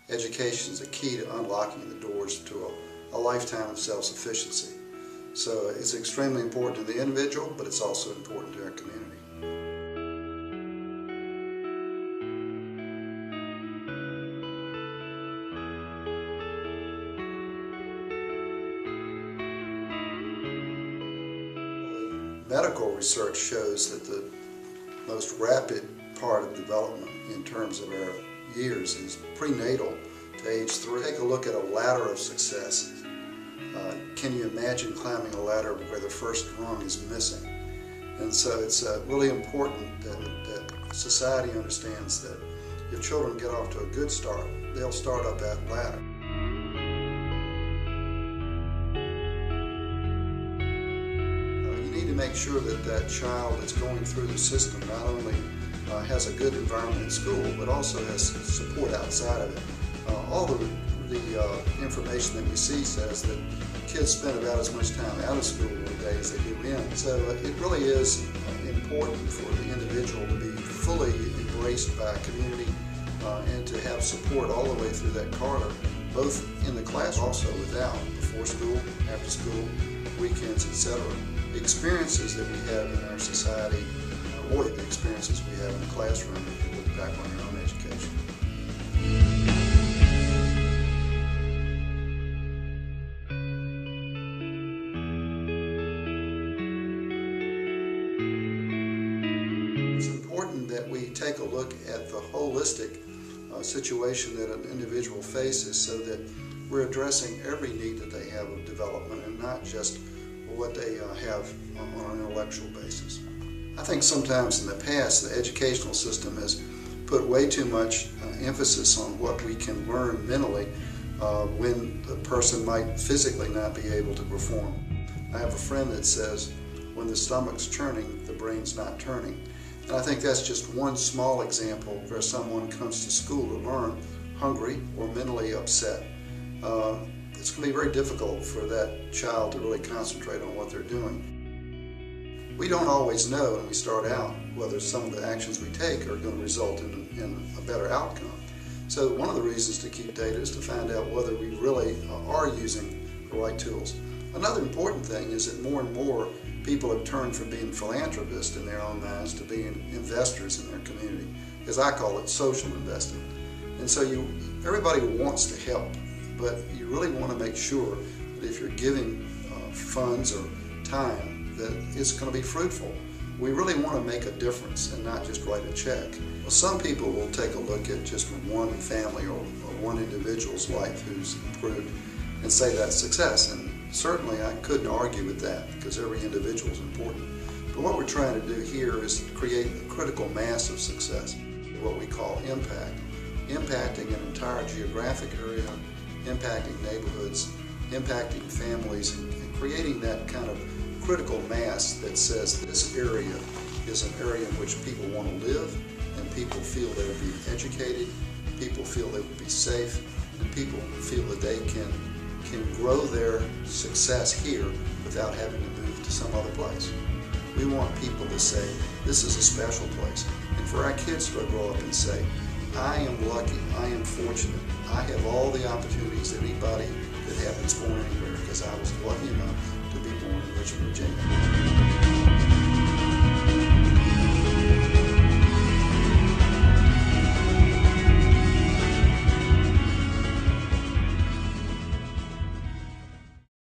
education is the key to unlocking the doors to a lifetime of self-sufficiency. So it's extremely important to the individual, but it's also important to our community. Medical research shows that the most rapid part of development in terms of our years is prenatal to age 3. Take a look at a ladder of success. Can you imagine climbing a ladder where the first rung is missing? And so it's really important that society understands that if children get off to a good start, they'll start up that ladder. You need to make sure that that child that's going through the system not only has a good environment in school, but also has support outside of it. All the information that we see says that kids spend about as much time out of school every day as they do in. So it really is important for the individual to be fully embraced by a community and to have support all the way through that corridor, both in the class, also without, before school, after school, weekends, etc. The experiences that we have in our society avoid the experiences we have in the classroom if you look back on your own education. It's important that we take a look at the holistic situation that an individual faces so that we're addressing every need that they have of development and not just what they have on an intellectual basis. I think sometimes in the past the educational system has put way too much emphasis on what we can learn mentally when the person might physically not be able to perform. I have a friend that says, when the stomach's churning, the brain's not turning. And I think that's just one small example where someone comes to school to learn hungry or mentally upset. It's going to be very difficult for that child to really concentrate on what they're doing. We don't always know when we start out whether some of the actions we take are going to result in a better outcome. So one of the reasons to keep data is to find out whether we really are using the right tools. Another important thing is that more and more people have turned from being philanthropists in their own minds to being investors in their community, as I call it, social investing. And so everybody wants to help, but you really want to make sure that if you're giving funds or time, that it's going to be fruitful. We really want to make a difference and not just write a check. Well, some people will take a look at just one family or one individual's life who's improved and say that's success. And certainly I couldn't argue with that because every individual is important. But what we're trying to do here is create a critical mass of success, what we call impact. Impacting an entire geographic area, impacting neighborhoods, impacting families, and creating that kind of critical mass that says this area is an area in which people want to live, and people feel they will be educated, people feel they will be safe, and people feel that they can grow their success here without having to move to some other place. We want people to say, this is a special place. And for our kids to grow up and say, I am lucky, I am fortunate, I have all the opportunities that anybody that happens born anywhere because I was lucky enough to be born in Richmond, Virginia.